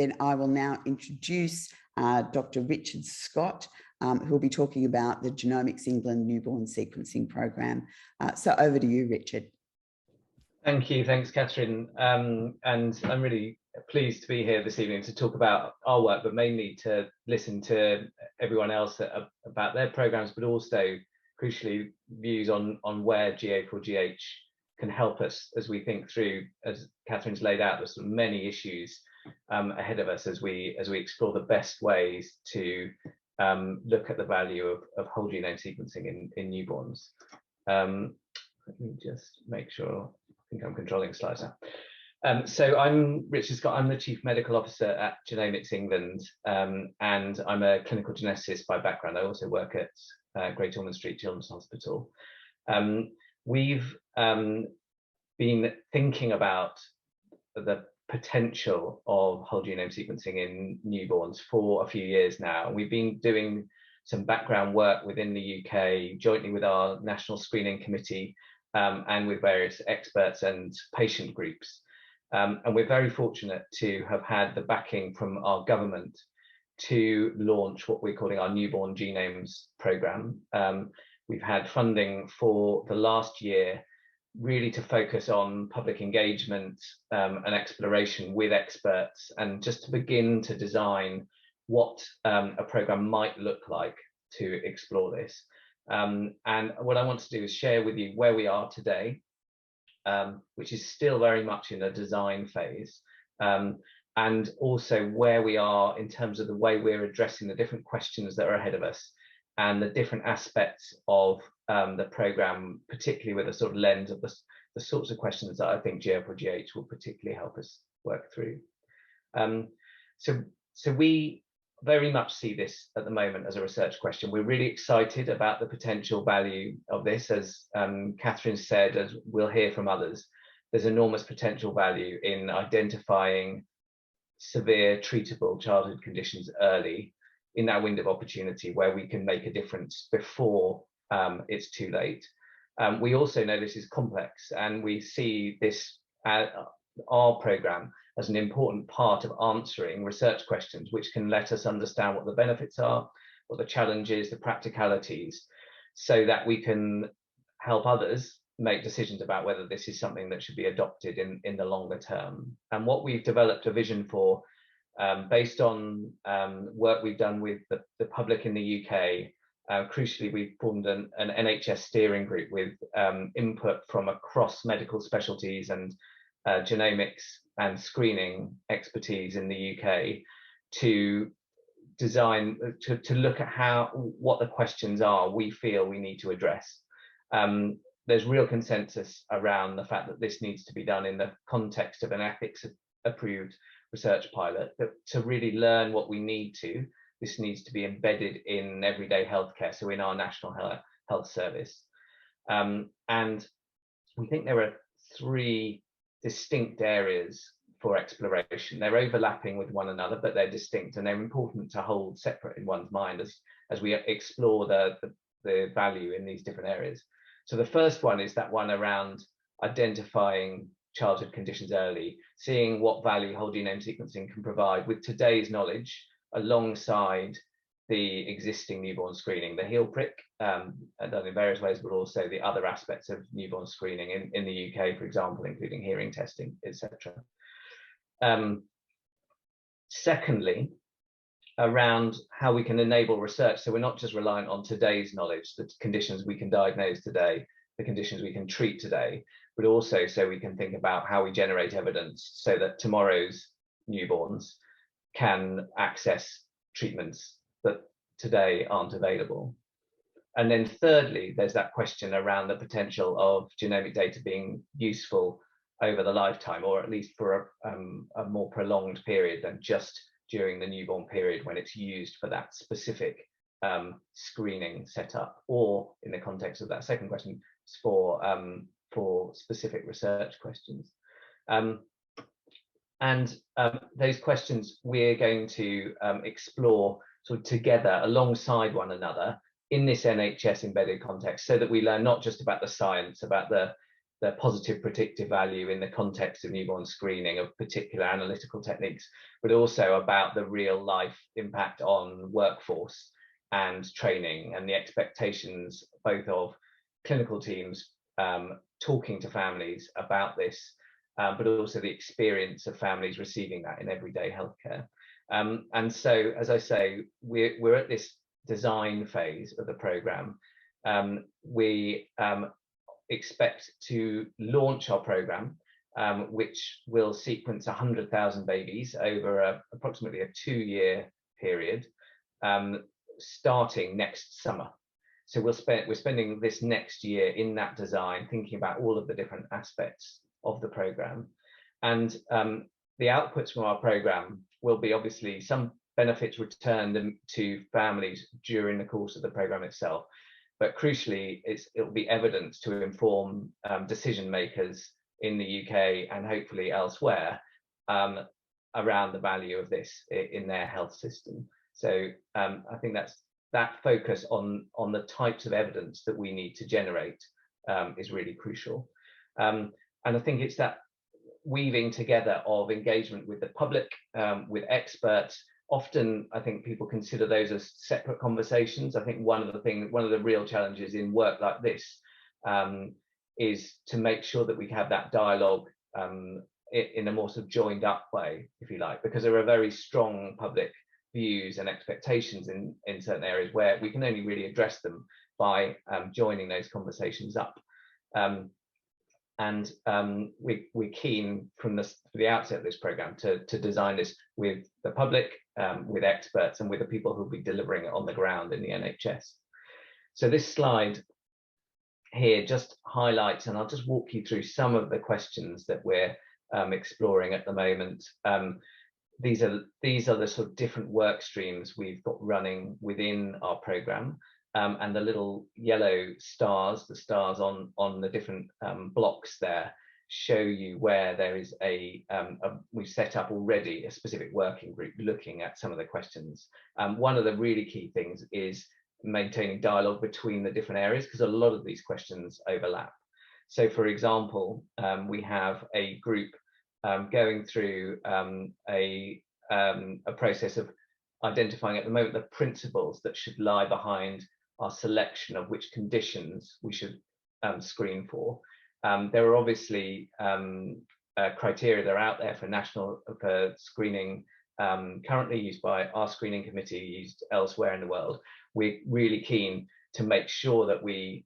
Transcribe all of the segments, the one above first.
then I will now introduce Dr. Richard Scott, who will be talking about the Genomics England Newborn Sequencing Program. So over to you, Richard. Thank you. Thanks, Catherine. And I'm really pleased to be here this evening to talk about our work, but mainly to listen to everyone else about their programs, but also crucially views on where GA4GH can help us as we think through, as Catherine's laid out, there's many issues ahead of us as we explore the best ways to look at the value of whole genome sequencing in newborns. Let me just make sure. I think I'm controlling slides now. So I'm Richard Scott. I'm the Chief Medical Officer at Genomics England, and I'm a clinical geneticist by background. I also work at Great Ormond Street Children's Hospital. We've been thinking about the potential of whole genome sequencing in newborns for a few years now. We've been doing some background work within the UK, jointly with our National Screening Committee, and with various experts and patient groups. And we're very fortunate to have had the backing from our government to launch what we're calling our Newborn Genomes Programme. We've had funding for the last year really to focus on public engagement and exploration with experts, and just to begin to design what a programme might look like to explore this. And what I want to do is share with you where we are today, which is still very much in a design phase, and also where we are in terms of the way we're addressing the different questions that are ahead of us and the different aspects of the programme, particularly with a sort of lens of the sorts of questions that I think GA4GH will particularly help us work through. So we very much see this at the moment as a research question. We're really excited about the potential value of this. As Catherine said, as we'll hear from others, there's enormous potential value in identifying severe treatable childhood conditions early in that window of opportunity where we can make a difference before it's too late. We also know this is complex, and we see this our programme as an important part of answering research questions, which can let us understand what the benefits are, what the challenges, the practicalities, so that we can help others make decisions about whether this is something that should be adopted in the longer term. And what we've developed a vision for, based on work we've done with the public in the UK, crucially, we've formed an NHS steering group with input from across medical specialties and genomics and screening expertise in the UK to design, to look at what the questions are we feel we need to address. There's real consensus around the fact that this needs to be done in the context of an ethics approved research pilot, that to really learn what we need to, this needs to be embedded in everyday healthcare, so in our National Health Service. And we think there are three distinct areas for exploration. They're overlapping with one another, but they're distinct, and they're important to hold separate in one's mind as we explore the value in these different areas. So the first one is that one around identifying childhood conditions early, seeing what value whole genome sequencing can provide with today's knowledge alongside the existing newborn screening, the heel prick, done in various ways, but also the other aspects of newborn screening in the UK, for example, including hearing testing, etc. Secondly, around how we can enable research, so we're not just reliant on today's knowledge, the conditions we can diagnose today, the conditions we can treat today, but also so we can think about how we generate evidence so that tomorrow's newborns can access treatments that today aren't available. And then thirdly, there's that question around the potential of genomic data being useful over the lifetime, or at least for a more prolonged period than just during the newborn period when it's used for that specific screening setup, or in the context of that second question, for specific research questions. And those questions we're going to explore sort of together alongside one another in this NHS embedded context, so that we learn not just about the science, about the the positive predictive value in the context of newborn screening of particular analytical techniques, but also about the real life impact on workforce and training and the expectations both of clinical teams talking to families about this, but also the experience of families receiving that in everyday healthcare. And so, as I say, we're at this design phase of the programme. We expect to launch our programme, which will sequence 100,000 babies over approximately a 2-year period, starting next summer. So we're spending this next year in that design, thinking about all of the different aspects of the programme. And the outputs from our programme will be obviously some benefits returned to families during the course of the programme itself. But crucially, it'll be evidence to inform decision makers in the UK and hopefully elsewhere around the value of this in their health system. So I think that focus on the types of evidence that we need to generate is really crucial. And I think it's that weaving together of engagement with the public, with experts. Often, I think people consider those as separate conversations. I think one of the real challenges in work like this is to make sure that we have that dialogue in a more sort of joined up way, if you like, because there are very strong public views and expectations in certain areas where we can only really address them by joining those conversations up. And we're keen from the outset of this programme to design this with the public, with experts, and with the people who'll be delivering it on the ground in the NHS. So this slide here just highlights, and I'll just walk you through some of the questions that we're exploring at the moment. These are the sort of different work streams we've got running within our programme. And the little yellow stars, the stars on the different blocks there, show you where there is we've set up already a specific working group looking at some of the questions. One of the really key things is maintaining dialogue between the different areas, because a lot of these questions overlap. So, for example, we have a group going through a process of identifying at the moment the principles that should lie behind our selection of which conditions we should screen for. There are obviously criteria that are out there for screening currently used by our screening committee, used elsewhere in the world. We're really keen to make sure that we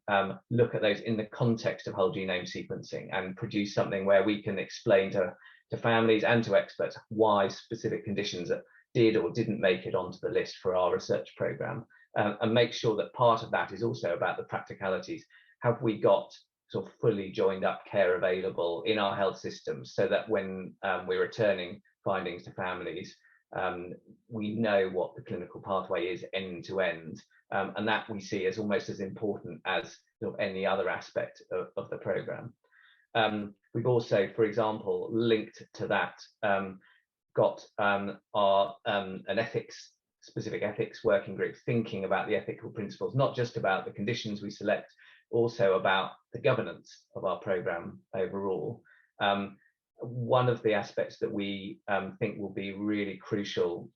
look at those in the context of whole genome sequencing and produce something where we can explain to families and to experts why specific conditions did or didn't make it onto the list for our research programme. And make sure that part of that is also about the practicalities. Have we got sort of fully joined up care available in our health systems so that when we're returning findings to families, we know what the clinical pathway is end to end, and that we see as almost as important as sort of any other aspect of the programme. We've also, for example, linked to that, got an specific ethics working group thinking about the ethical principles, not just about the conditions we select, also about the governance of our programme overall. One of the aspects that we think will be really crucial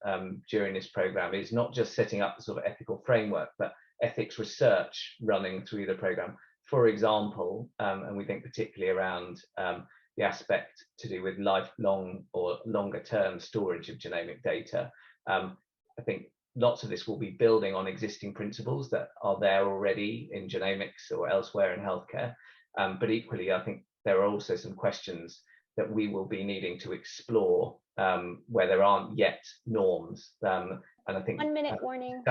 during this programme is not just setting up the sort of ethical framework, but ethics research running through the programme. For example, and we think particularly around the aspect to do with lifelong or longer term storage of genomic data. I think lots of this will be building on existing principles that are there already in genomics or elsewhere in healthcare. But equally, I think there are also some questions that we will be needing to explore where there aren't yet norms. And I think 1 minute warning.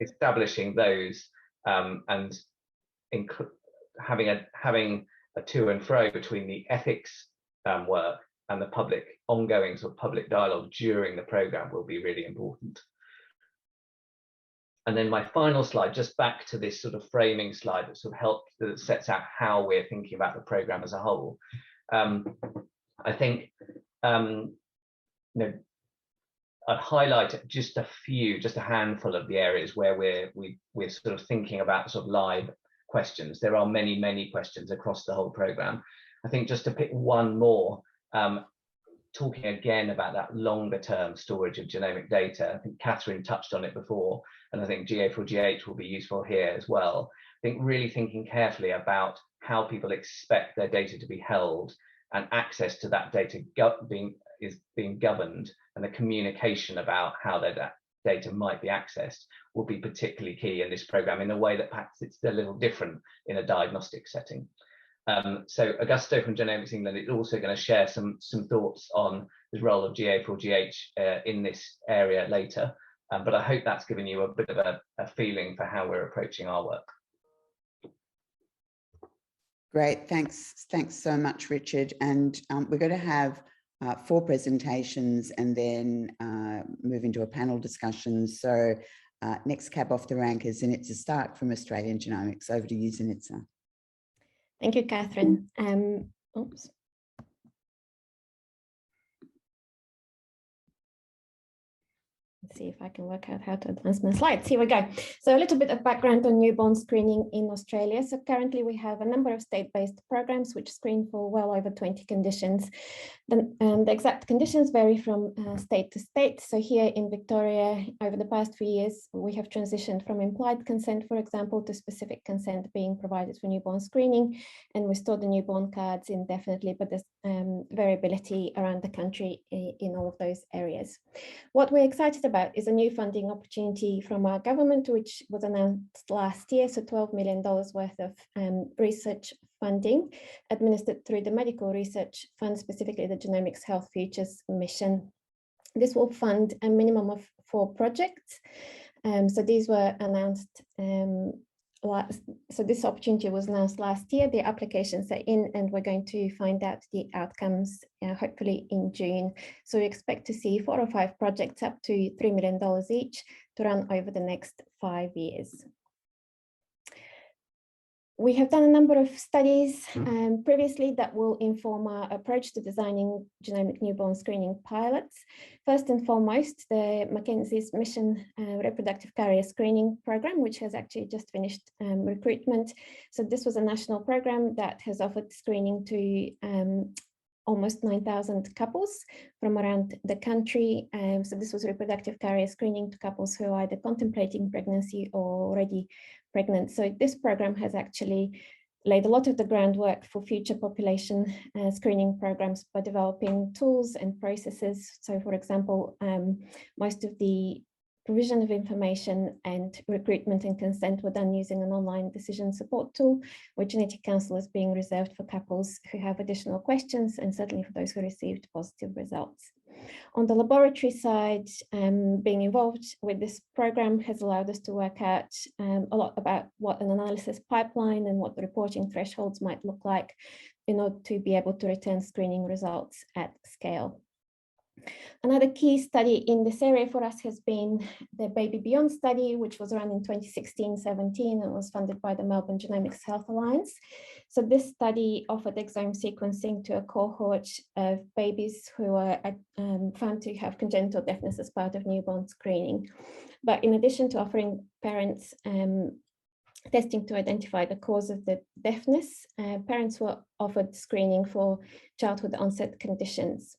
Establishing those and having a to and fro between the ethics work and the ongoing sort of public dialogue during the programme will be really important. And then my final slide, just back to this sort of framing slide that sets out how we're thinking about the programme as a whole. I think I'd highlight just a handful of the areas where we're sort of thinking about sort of live questions. There are many questions across the whole programme. I think just to pick one more, talking again about that longer term storage of genomic data, I think Catherine touched on it before, and I think GA4GH will be useful here as well. I think really thinking carefully about how people expect their data to be held, and access to that data being governed, and the communication about how their data might be accessed will be particularly key in this program, in a way that perhaps it's a little different in a diagnostic setting. So Augusto from Genomics England is also going to share some thoughts on the role of GA4GH in this area later, but I hope that's given you a bit of a feeling for how we're approaching our work. Great, thanks so much, Richard. And we're going to have 4 presentations and then move into a panel discussion. So next cab off the rank is Zanitza Stark from Australian Genomics. Over to you, Zanitza. Thank you, Catherine. Oops. Let's see if I can work out how to advance my slides. Here we go. So a little bit of background on newborn screening in Australia. So currently we have a number of state-based programs which screen for well over 20 conditions. The exact conditions vary from state to state. So here in Victoria, over the past few years, we have transitioned from implied consent, for example, to specific consent being provided for newborn screening. And we store the newborn cards indefinitely, but there's variability around the country in all of those areas. What we're excited about is a new funding opportunity from our government, which was announced last year. So $12 million worth of research funding administered through the Medical Research Fund, specifically the Genomics Health Futures mission. This will fund a minimum of 4 projects. So these were announced so this opportunity was announced last year. The applications are in, and we're going to find out the outcomes hopefully in June. So we expect to see 4 or 5 projects up to $3 million each to run over the next 5 years. We have done a number of studies previously that will inform our approach to designing genomic newborn screening pilots. First and foremost, the Mackenzie's Mission Reproductive Carrier Screening Program, which has actually just finished recruitment. So this was a national program that has offered screening to almost 9,000 couples from around the country. So this was reproductive carrier screening to couples who are either contemplating pregnancy or already pregnant. So this program has actually laid a lot of the groundwork for future population screening programs by developing tools and processes. So for example, most of the provision of information and recruitment and consent were done using an online decision support tool, with genetic counselors being reserved for couples who have additional questions, and certainly for those who received positive results. On the laboratory side, being involved with this program has allowed us to work out a lot about what an analysis pipeline and what the reporting thresholds might look like in order to be able to return screening results at scale. Another key study in this area for us has been the Baby Beyond study, which was run in 2016-17 and was funded by the Melbourne Genomics Health Alliance. So this study offered exome sequencing to a cohort of babies who were found to have congenital deafness as part of newborn screening. But in addition to offering parents testing to identify the cause of the deafness, parents were offered screening for childhood onset conditions.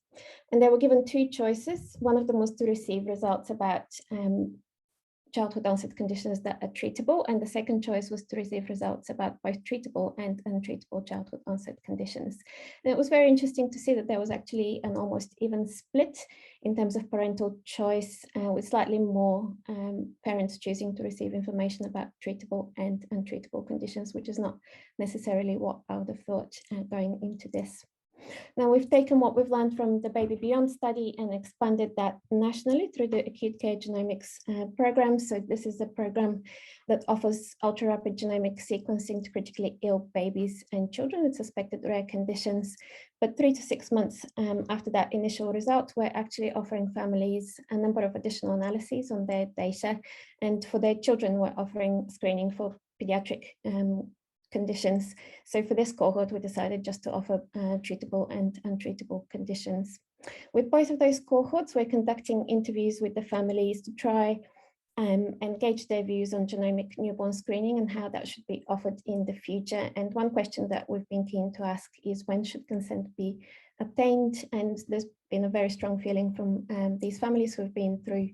And they were given 2 choices. One of them was to receive results about childhood onset conditions that are treatable, and the second choice was to receive results about both treatable and untreatable childhood onset conditions. And it was very interesting to see that there was actually an almost even split in terms of parental choice, with slightly more parents choosing to receive information about treatable and untreatable conditions, which is not necessarily what I would have thought going into this. Now, we've taken what we've learned from the Baby Beyond study and expanded that nationally through the Acute Care Genomics program. So this is a program that offers ultra-rapid genomic sequencing to critically ill babies and children with suspected rare conditions. But 3 to 6 months after that initial result, we're actually offering families a number of additional analyses on their data. And for their children, we're offering screening for pediatric conditions. So for this cohort, we decided just to offer treatable and untreatable conditions. With both of those cohorts, we're conducting interviews with the families to try and gauge their views on genomic newborn screening and how that should be offered in the future. And one question that we've been keen to ask is, when should consent be obtained? And there's been a very strong feeling from these families who have been through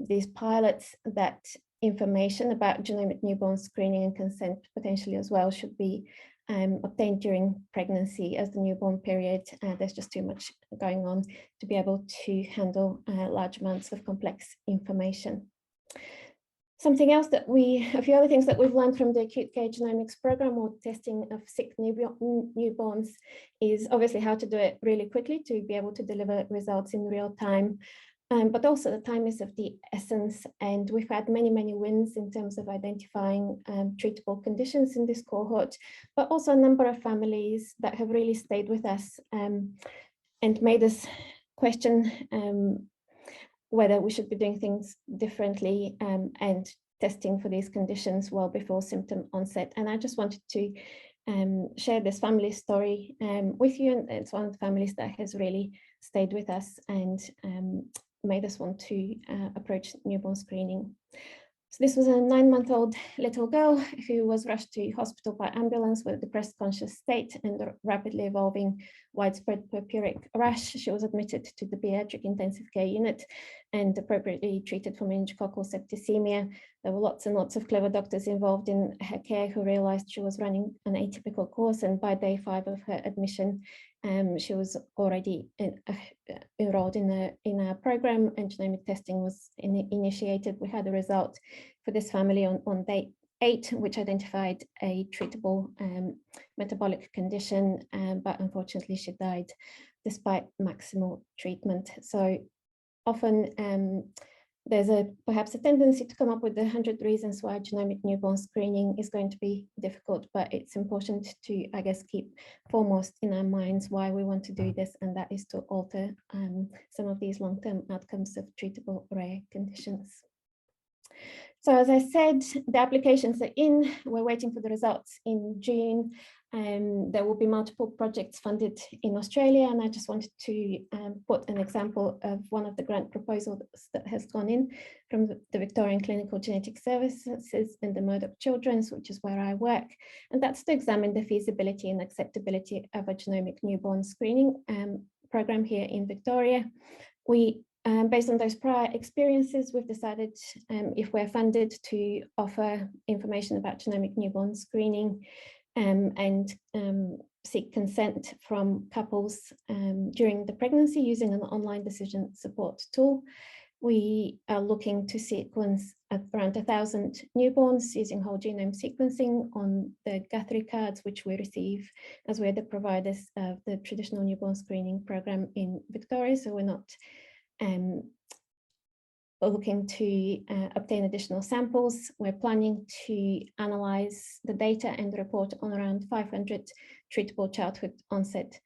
these pilots that information about genomic newborn screening and consent potentially as well should be obtained during pregnancy, as the newborn period, there's just too much going on to be able to handle large amounts of complex information. Something else that a few other things that we've learned from the acute care genomics program, or testing of sick newborns, is obviously how to do it really quickly to be able to deliver results in real time. But also the time is of the essence, and we've had many wins in terms of identifying treatable conditions in this cohort, but also a number of families that have really stayed with us and made us question whether we should be doing things differently and testing for these conditions well before symptom onset. And I just wanted to share this family story with you, and it's one of the families that has really stayed with us and made us want to approach newborn screening. So this was a 9-month-old little girl who was rushed to hospital by ambulance with a depressed conscious state and a rapidly evolving widespread purpuric rash. She was admitted to the pediatric intensive care unit and appropriately treated for meningococcal septicemia. There were lots and lots of clever doctors involved in her care who realized she was running an atypical course, and by day 5 of her admission, she was already enrolled in a program, and genomic testing was initiated. We had a result for this family on day 8, which identified a treatable metabolic condition, but unfortunately she died despite maximal treatment. So often there's perhaps a tendency to come up with 100 reasons why genomic newborn screening is going to be difficult, but it's important to, I guess, keep foremost in our minds why we want to do this, and that is to alter some of these long-term outcomes of treatable rare conditions. So as I said, the applications are in. We're waiting for the results in June. There will be multiple projects funded in Australia, and I just wanted to put an example of one of the grant proposals that has gone in from the Victorian Clinical Genetic Services and the Murdoch Children's, which is where I work, and that's to examine the feasibility and acceptability of a genomic newborn screening program here in Victoria. Based on those prior experiences, we've decided, if we're funded, to offer information about genomic newborn screening and seek consent from couples during the pregnancy using an online decision support tool. We are looking to sequence around 1,000 newborns using whole genome sequencing on the GA4GH cards, which we receive as we're the providers of the traditional newborn screening program in Victoria. So we're not looking to obtain additional samples. We're planning to analyze the data and report on around 500 treatable childhood onset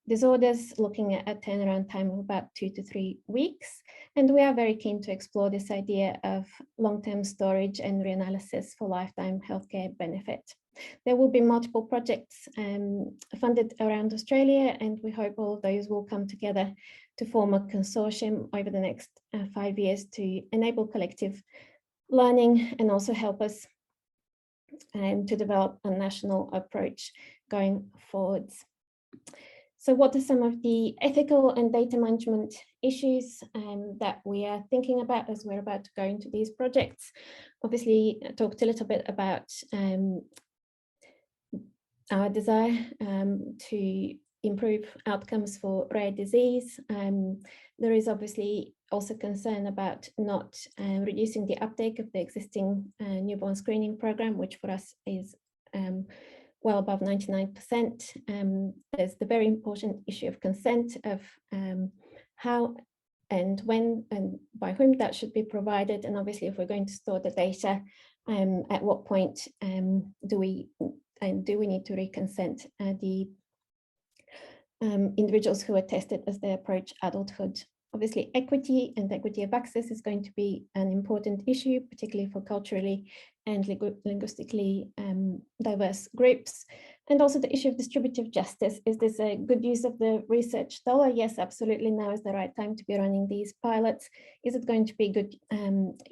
disorders, looking at a turnaround time of about 2 to 3 weeks. And we are very keen to explore this idea of long-term storage and reanalysis for lifetime healthcare benefit. There will be multiple projects funded around Australia, and we hope all of those will come together to form a consortium over the next 5 years to enable collective learning and also help us to develop a national approach going forwards. So what are some of the ethical and data management issues that we are thinking about as we're about to go into these projects? Obviously, I talked a little bit about our desire to improve outcomes for rare disease. There is obviously also concern about not reducing the uptake of the existing newborn screening program, which for us is well above 99%. There's the very important issue of consent, of how and when and by whom that should be provided. And obviously, if we're going to store the data, at what point do we need to reconsent the individuals who are tested as they approach adulthood? Obviously, equity and equity of access is going to be an important issue, particularly for culturally and linguistically diverse groups. And also the issue of distributive justice. Is this a good use of the research dollar? Yes, absolutely. Now is the right time to be running these pilots. Is it going to be good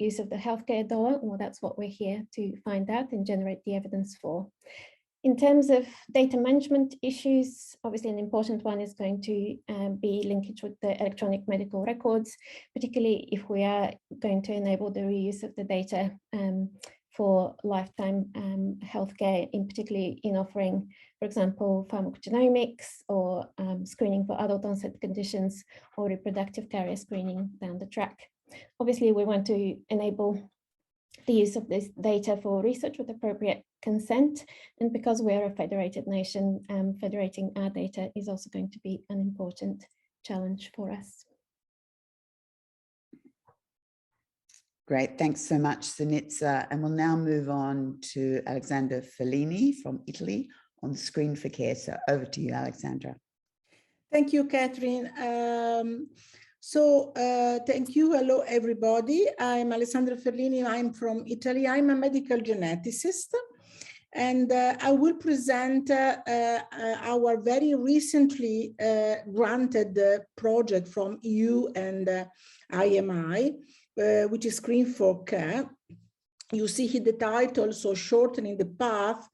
use of the healthcare dollar? Well, that's what we're here to find out and generate the evidence for. In terms of data management issues, obviously an important one is going to be linkage with the electronic medical records, particularly if we are going to enable the reuse of the data for lifetime healthcare, in particularly in offering, for example, pharmacogenomics or screening for adult onset conditions or reproductive carrier screening down the track. Obviously, we want to enable the use of this data for research with appropriate consent. And because we are a federated nation, federating our data is also going to be an important challenge for us. Great, thanks so much, Sinitsa. And we'll now move on to Alexandra Fellini from Italy on the Screen for Care. So over to you, Alexandra. Thank you, Catherine. Thank you. Hello, everybody. I'm Alessandra Ferlini. I'm from Italy. I'm a medical geneticist. And I will present our very recently granted project from EU and IMI, which is Screen for Care. You see here the title, so shortening the path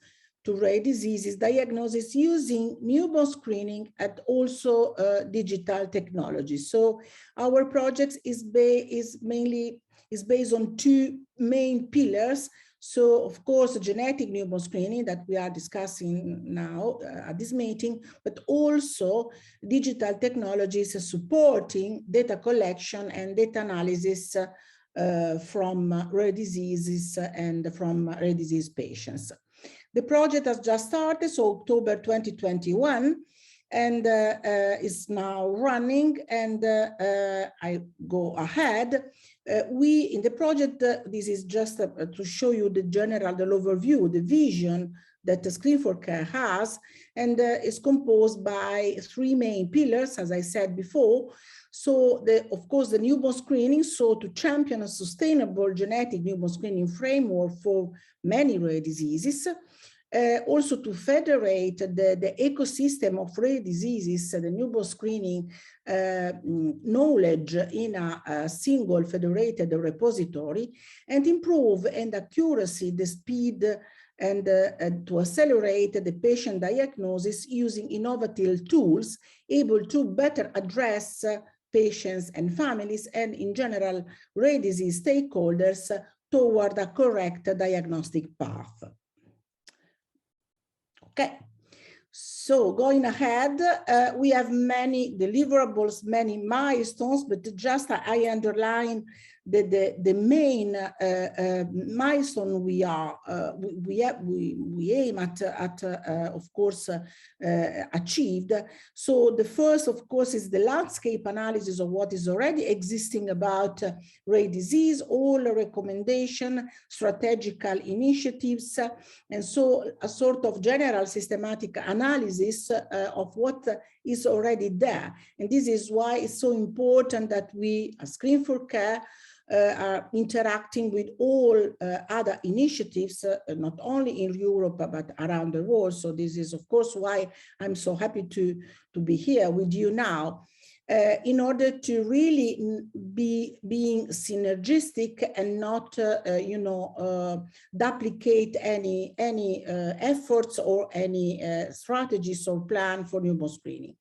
to rare diseases, diagnosis using newborn screening and also digital technology. So our project is based on two main pillars. So of course, genetic newborn screening that we are discussing now at this meeting, but also digital technologies supporting data collection and data analysis from rare diseases and from rare disease patients. The project has just started, so October 2021, and is now running. And I go ahead. In the project, this is just to show you the overview, the vision that the Screen for Care has, and is composed by three main pillars, as I said before. So, of course, the newborn screening, so to champion a sustainable genetic newborn screening framework for many rare diseases. Also to federate the ecosystem of rare diseases, the newborn screening knowledge in a single federated repository, and improve and accuracy, the speed, and to accelerate the patient diagnosis using innovative tools able to better address patients and families and in general rare disease stakeholders toward a correct diagnostic path. Okay, so going ahead, we have many deliverables, many milestones, but just I underline the main milestone we aim at of course achieved. So the first, of course, is the landscape analysis of what is already existing about rare disease, all recommendation, strategical initiatives, and so a sort of general systematic analysis of what is already there. And this is why it's so important that we, as Screen for Care, are interacting with all other initiatives, not only in Europe, but around the world. So this is, of course, why I'm so happy to be here with you now, in order to really be being synergistic and not, duplicate any efforts or any strategies or plan for newborn screening.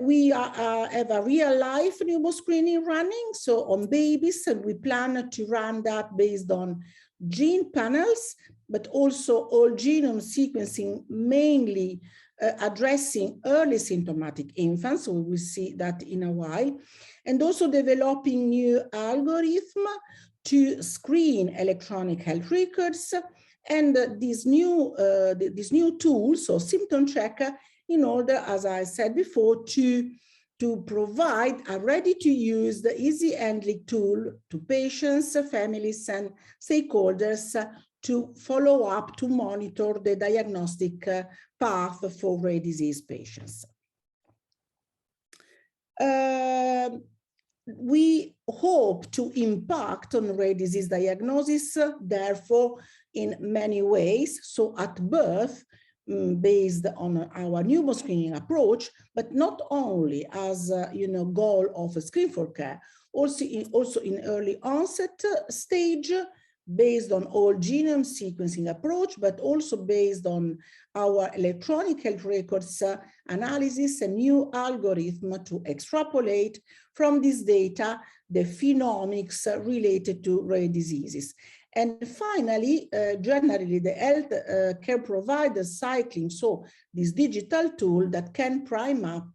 We have a real-life newborn screening running, so on babies, and we plan to run that based on gene panels, but also whole genome sequencing, mainly addressing early symptomatic infants. So we will see that in a while, and also developing new algorithms to screen electronic health records, and this new tool, so symptom checker, in order, as I said before, to provide a ready-to-use, easy handling tool to patients, families, and stakeholders to follow up, to monitor the diagnostic path for rare disease patients. we hope to impact on rare disease diagnosis, therefore, in many ways. So at birth, based on our newborn screening approach, but not only as goal of a screen for care, also in early onset stage, based on whole genome sequencing approach, but also based on our electronic health records analysis, a new algorithm to extrapolate from this data the phenomics related to rare diseases. And finally, generally, the health care providers cycling, so this digital tool that can prime up,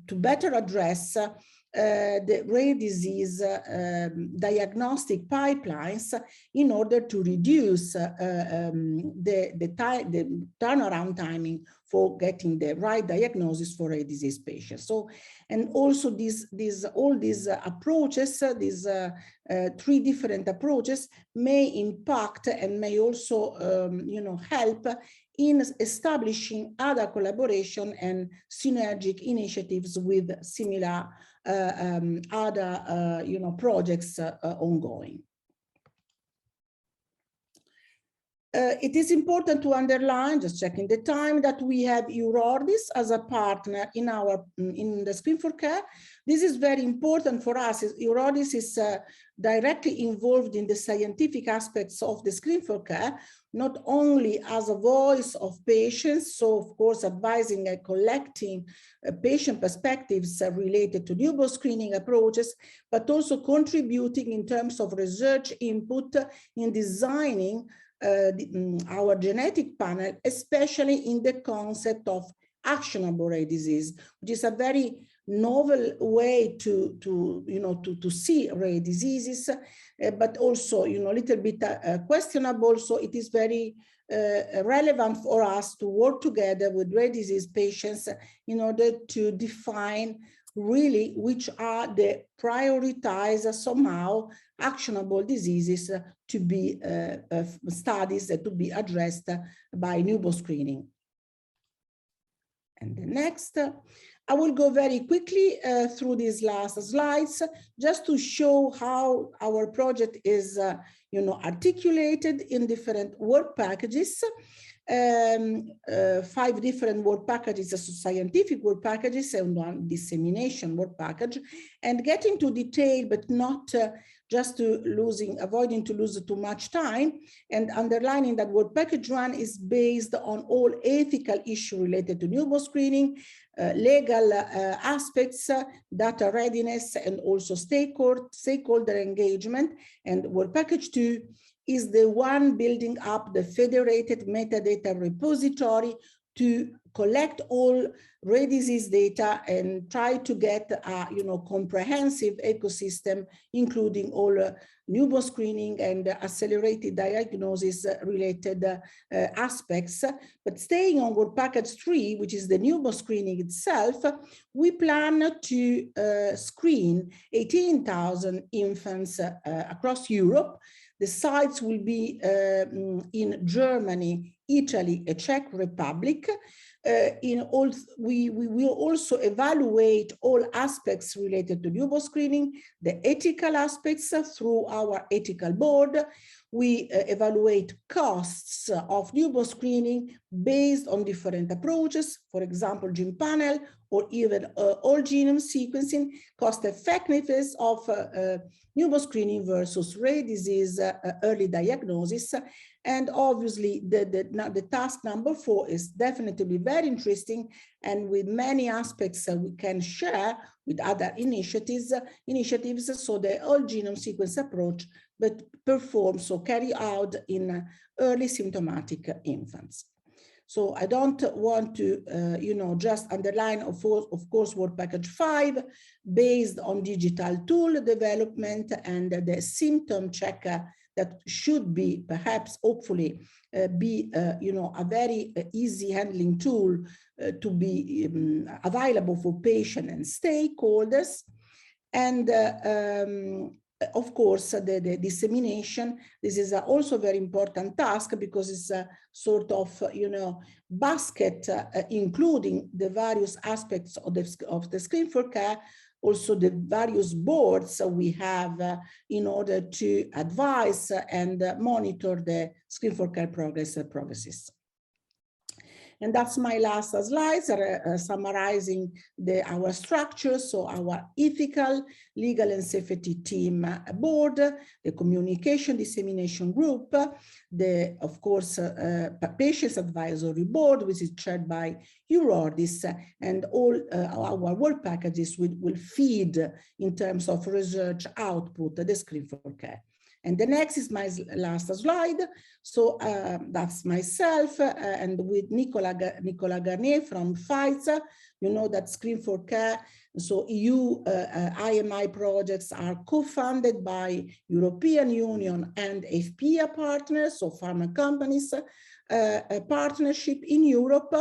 to better address the rare disease diagnostic pipelines in order to reduce the turnaround timing for getting the right diagnosis for rare disease patients. So, and also all these approaches, these 3 different approaches may impact and may also, help in establishing other collaboration and synergic initiatives with similar other projects ongoing. It is important to underline, just checking the time, that we have Eurordis as a partner in the Screen for Care. This is very important for us. Eurordis is directly involved in the scientific aspects of the Screen for Care, not only as a voice of patients, so of course advising and collecting patient perspectives related to newborn screening approaches, but also contributing in terms of research input in designing our genetic panel, especially in the concept of actionable rare disease, which is a very novel way to see rare diseases, but also a little bit questionable. So it is very relevant for us to work together with rare disease patients in order to define really which are the prioritized somehow actionable diseases to be studies to be addressed by newborn screening. And the next, I will go very quickly through these last slides just to show how our project is articulated in different work packages. 5 different work packages, so scientific work packages and 1 dissemination work package, and getting to detail, but not just avoiding to lose too much time, and underlining that work package 1 is based on all ethical issues related to newborn screening, legal aspects, data readiness, and also stakeholder engagement, and work package 2 is the one building up the federated metadata repository to collect all rare disease data and try to get a comprehensive ecosystem, including all newborn screening and accelerated diagnosis related aspects. But staying on work package 3, which is the newborn screening itself, we plan to screen 18,000 infants across Europe. The sites will be in Germany, Italy, and Czech Republic. We will also evaluate all aspects related to newborn screening, the ethical aspects through our ethical board. We evaluate costs of newborn screening based on different approaches, for example, gene panel, or even whole genome sequencing, cost effectiveness of newborn screening versus rare disease early diagnosis. And obviously, the task number 4 is definitely very interesting, and with many aspects we can share with other initiatives. So the whole genome sequence approach, but carry out in early symptomatic infants. So I don't want to, just underline, of course, work package 5, based on digital tool development and the symptom checker that should be, perhaps, hopefully, be, a very easy handling tool to be available for patient and stakeholders. And of course, the dissemination. This is also a very important task because it's a sort of, basket, including the various aspects of the Screen4Care, also the various boards we have in order to advise and monitor the Screen4Care progresses. And that's my last slide, summarizing our structure. So our ethical, legal and safety team board, the communication dissemination group, of course, patients advisory board, which is chaired by Eurordis, and all our work packages will feed in terms of research output, the Screen4Care. And the next is my last slide. So that's myself and with Nicolas Garnier from Pfizer. You know that Screen4Care, so EU IMI projects are co-funded by European Union and FPA partners, so pharma companies, a partnership in Europe.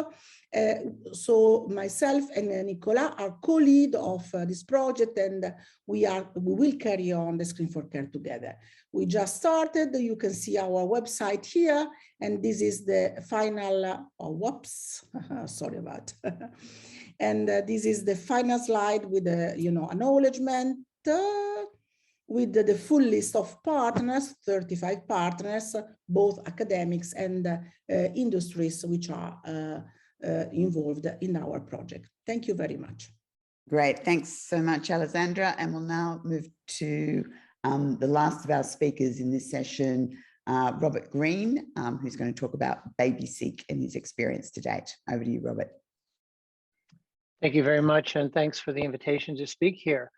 So myself and Nicolas are co-lead of this project, and we will carry on the Screen4Care together. We just started. You can see our website here, and this is the final. Whoops, sorry about. And this is the final slide with the acknowledgement. With the full list of partners, 35 partners, both academics and industries which are involved in our project. Thank you very much. Great, thanks so much, Alessandra. And we'll now move to the last of our speakers in this session, Robert Green, who's going to talk about BabySeq and his experience to date. Over to you, Robert. Thank you very much, and thanks for the invitation to speak here.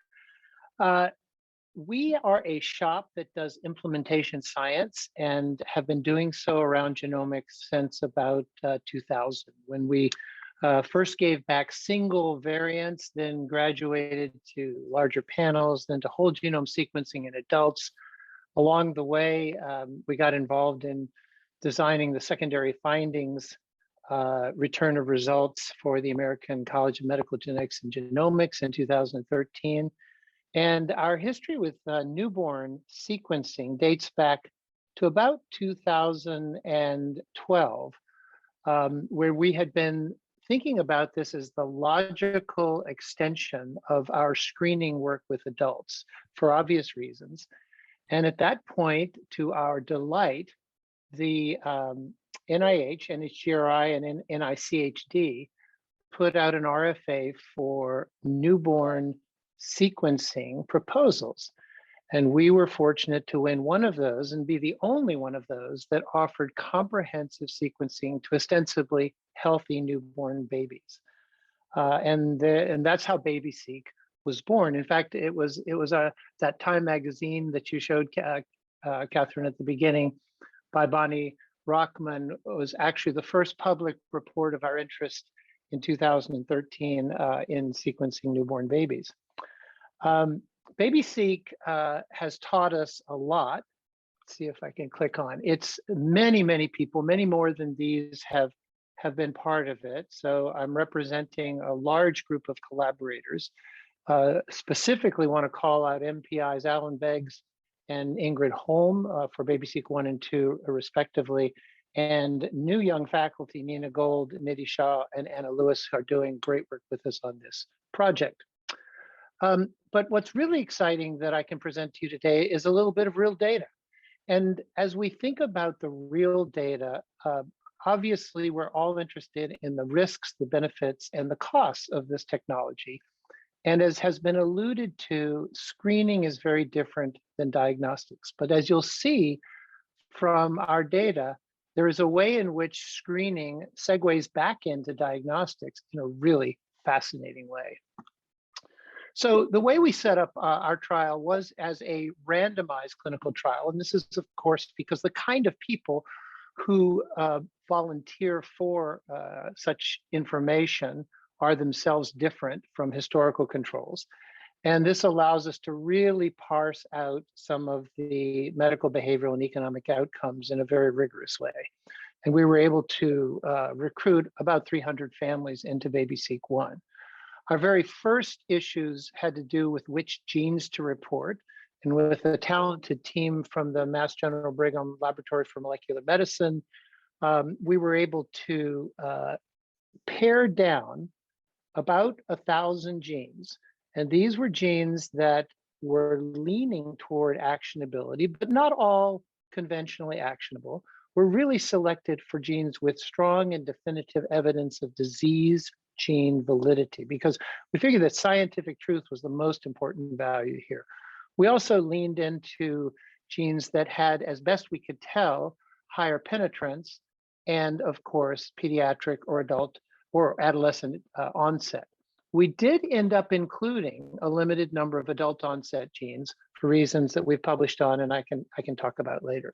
We are a shop that does implementation science and have been doing so around genomics since about 2000, when we first gave back single variants, then graduated to larger panels, then to whole genome sequencing in adults. Along the way, we got involved in designing the secondary findings return of results for the American College of Medical Genetics and Genomics in 2013. And our history with newborn sequencing dates back to about 2012, where we had been thinking about this as the logical extension of our screening work with adults for obvious reasons. And at that point, to our delight, the NIH, NHGRI, and NICHD put out an RFA for newborn sequencing proposals. And we were fortunate to win one of those and be the only one of those that offered comprehensive sequencing to ostensibly healthy newborn babies. And that's how BabySeq was born. In fact, it was that Time magazine that you showed, Catherine, at the beginning, by Bonnie Rockman, was actually the first public report of our interest in 2013 in sequencing newborn babies. BabySeq has taught us a lot. Let's see if I can click on. It's many people, many more than these have been part of it. So I'm representing a large group of collaborators. Specifically want to call out MPIs Alan Beggs and Ingrid Holm for BabySeq 1 and 2 respectively, and new young faculty, Nina Gold, Nidhi Shah, and Anna Lewis, are doing great work with us on this project. But what's really exciting that I can present to you today is a little bit of real data. And as we think about the real data, obviously we're all interested in the risks, the benefits, and the costs of this technology. And as has been alluded to, screening is very different than diagnostics. But as you'll see from our data, there is a way in which screening segues back into diagnostics in a really fascinating way. So the way we set up our trial was as a randomized clinical trial. And this is, of course, because the kind of people who volunteer for such information are themselves different from historical controls. And this allows us to really parse out some of the medical, behavioral, and economic outcomes in a very rigorous way. And we were able to recruit about 300 families into BabySeq 1. Our very first issues had to do with which genes to report. And with a talented team from the Mass General Brigham Laboratory for Molecular Medicine, we were able to pare down about 1,000 genes. And these were genes that were leaning toward actionability, but not all conventionally actionable. Were really selected for genes with strong and definitive evidence of disease gene validity, because we figured that scientific truth was the most important value here. We also leaned into genes that had, as best we could tell, higher penetrance and, of course, pediatric or adult or adolescent onset. We did end up including a limited number of adult onset genes for reasons that we've published on, and I can talk about later.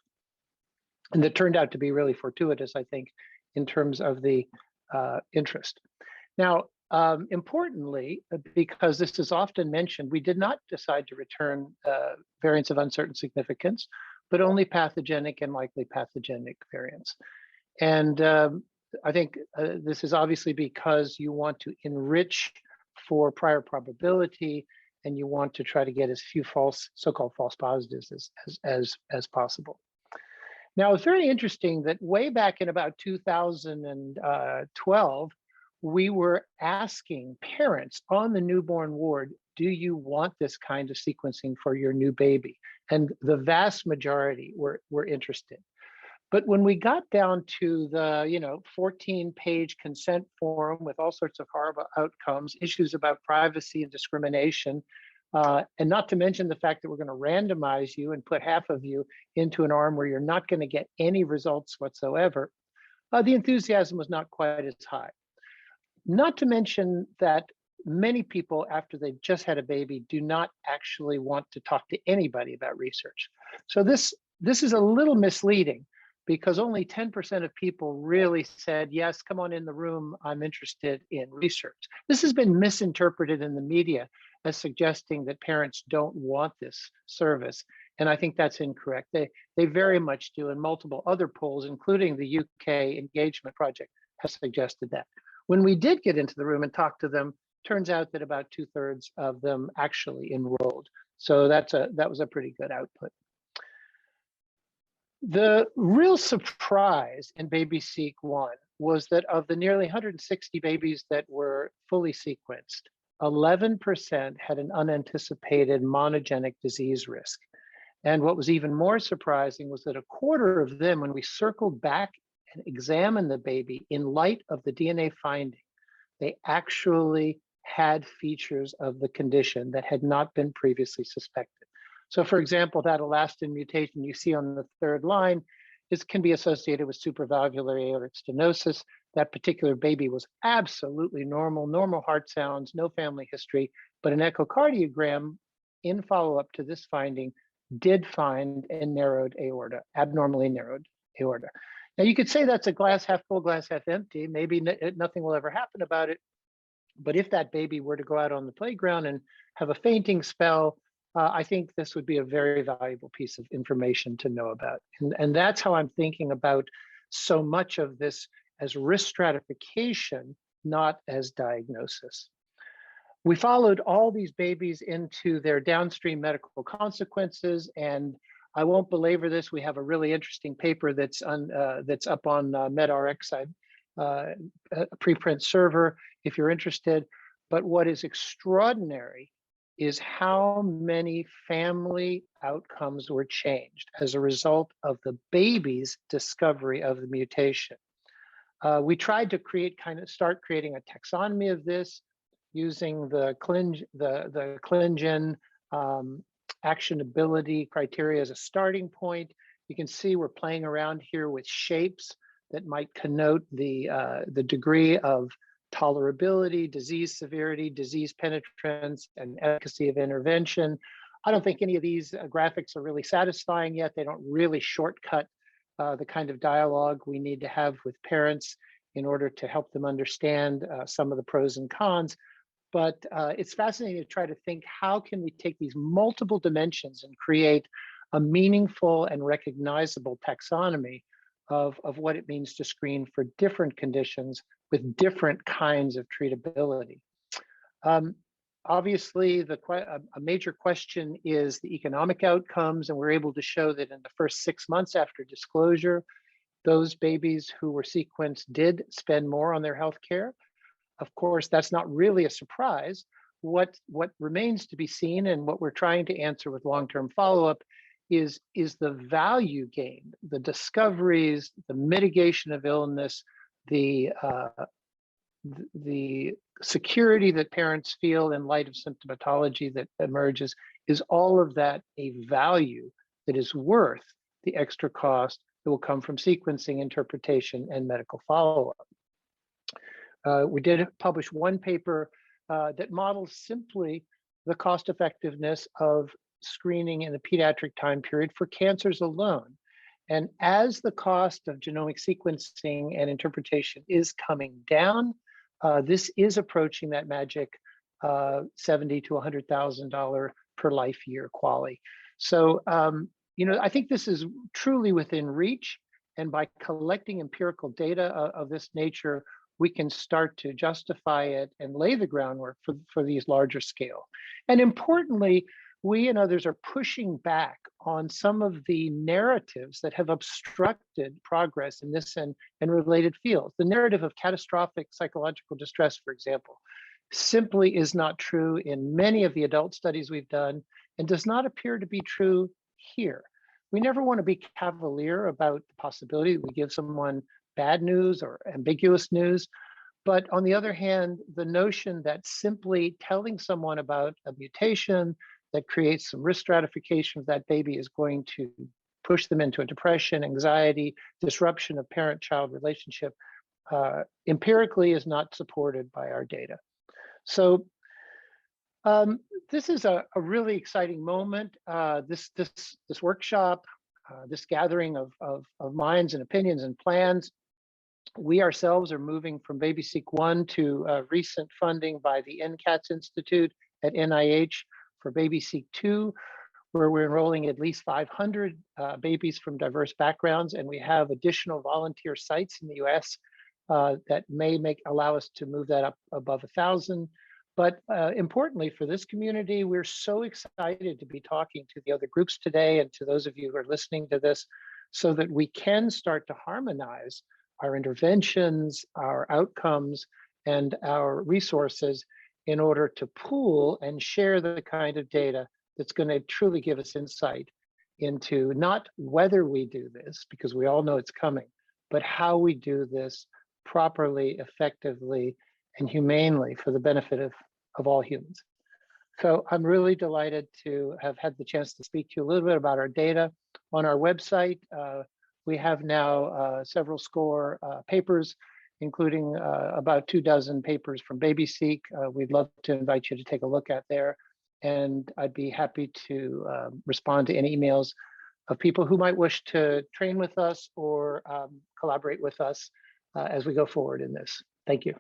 And that turned out to be really fortuitous, I think, in terms of the interest. Now, importantly, because this is often mentioned, we did not decide to return variants of uncertain significance, but only pathogenic and likely pathogenic variants. And I think this is obviously because you want to enrich for prior probability, and you want to try to get as few so-called false positives as possible. Now, it's very interesting that way back in about 2012, we were asking parents on the newborn ward, do you want this kind of sequencing for your new baby? And the vast majority were interested. But when we got down to the 14-page consent form with all sorts of horrible outcomes, issues about privacy and discrimination, and not to mention the fact that we're going to randomize you and put half of you into an arm where you're not going to get any results whatsoever, the enthusiasm was not quite as high. Not to mention that many people, after they've just had a baby, do not actually want to talk to anybody about research. So this is a little misleading, because only 10% of people really said, yes, come on in the room, I'm interested in research. This has been misinterpreted in the media as suggesting that parents don't want this service. And I think that's incorrect. They very much do, and multiple other polls, including the UK Engagement Project, has suggested that. When we did get into the room and talk to them, turns out that about 2/3 of them actually enrolled. So that was a pretty good output. The real surprise in BabySeq-1 was that of the nearly 160 babies that were fully sequenced, 11% had an unanticipated monogenic disease risk. And what was even more surprising was that 1/4 of them, when we circled back and examined the baby in light of the DNA finding, they actually had features of the condition that had not been previously suspected. So for example, that elastin mutation you see on the 3rd line can be associated with supravalvular aortic stenosis. That particular baby was absolutely normal heart sounds, no family history, but an echocardiogram in follow-up to this finding did find a narrowed aorta, abnormally narrowed aorta. Now you could say that's a glass half full, glass half empty. Maybe nothing will ever happen about it. But if that baby were to go out on the playground and have a fainting spell, I think this would be a very valuable piece of information to know about. And that's how I'm thinking about so much of this as risk stratification, not as diagnosis. We followed all these babies into their downstream medical consequences, and I won't belabor this. We have a really interesting paper that's up on medRx, a preprint server, if you're interested. But what is extraordinary is how many family outcomes were changed as a result of the baby's discovery of the mutation. We tried to start creating a taxonomy of this using the ClinGen actionability criteria as a starting point. You can see we're playing around here with shapes that might connote the degree of tolerability, disease severity, disease penetrance, and efficacy of intervention. I don't think any of these graphics are really satisfying yet. They don't really shortcut the kind of dialogue we need to have with parents in order to help them understand some of the pros and cons. But it's fascinating to try to think, how can we take these multiple dimensions and create a meaningful and recognizable taxonomy of what it means to screen for different conditions with different kinds of treatability. Obviously, a major question is the economic outcomes, and we're able to show that in the first 6 months after disclosure, those babies who were sequenced did spend more on their health care. Of course, that's not really a surprise. What remains to be seen, and what we're trying to answer with long-term follow-up, is the value gained, the discoveries, the mitigation of illness, the security that parents feel in light of symptomatology that emerges. Is all of that a value that is worth the extra cost that will come from sequencing, interpretation, and medical follow-up? We did publish one paper that models simply the cost effectiveness of screening in the pediatric time period for cancers alone. And as the cost of genomic sequencing and interpretation is coming down, this is approaching that magic $70,000 to $100,000 per life year QALY. So, I think this is truly within reach. And by collecting empirical data of this nature, we can start to justify it and lay the groundwork for these larger scale. And importantly, we and others are pushing back on some of the narratives that have obstructed progress in this and related fields. The narrative of catastrophic psychological distress, for example, simply is not true in many of the adult studies we've done, and does not appear to be true here. We never want to be cavalier about the possibility that we give someone bad news or ambiguous news. But on the other hand, the notion that simply telling someone about a mutation that creates some risk stratification of that baby is going to push them into a depression, anxiety, disruption of parent-child relationship, empirically is not supported by our data. So this is a really exciting moment. This workshop, this gathering of minds and opinions and plans. We ourselves are moving from BabySeq1 to recent funding by the NCATS Institute at NIH for BabySeq2, where we're enrolling at least 500 babies from diverse backgrounds, and we have additional volunteer sites in the US that may allow us to move that up above 1,000. But importantly for this community, we're so excited to be talking to the other groups today and to those of you who are listening to this, so that we can start to harmonize our interventions, our outcomes, and our resources in order to pool and share the kind of data that's going to truly give us insight into not whether we do this, because we all know it's coming, but how we do this properly, effectively, and humanely for the benefit of all humans. So I'm really delighted to have had the chance to speak to you a little bit about our data. On our website, we have now several score papers, including about 24 papers from BabySeq. We'd love to invite you to take a look at there. And I'd be happy to respond to any emails of people who might wish to train with us or collaborate with us as we go forward in this. Thank you.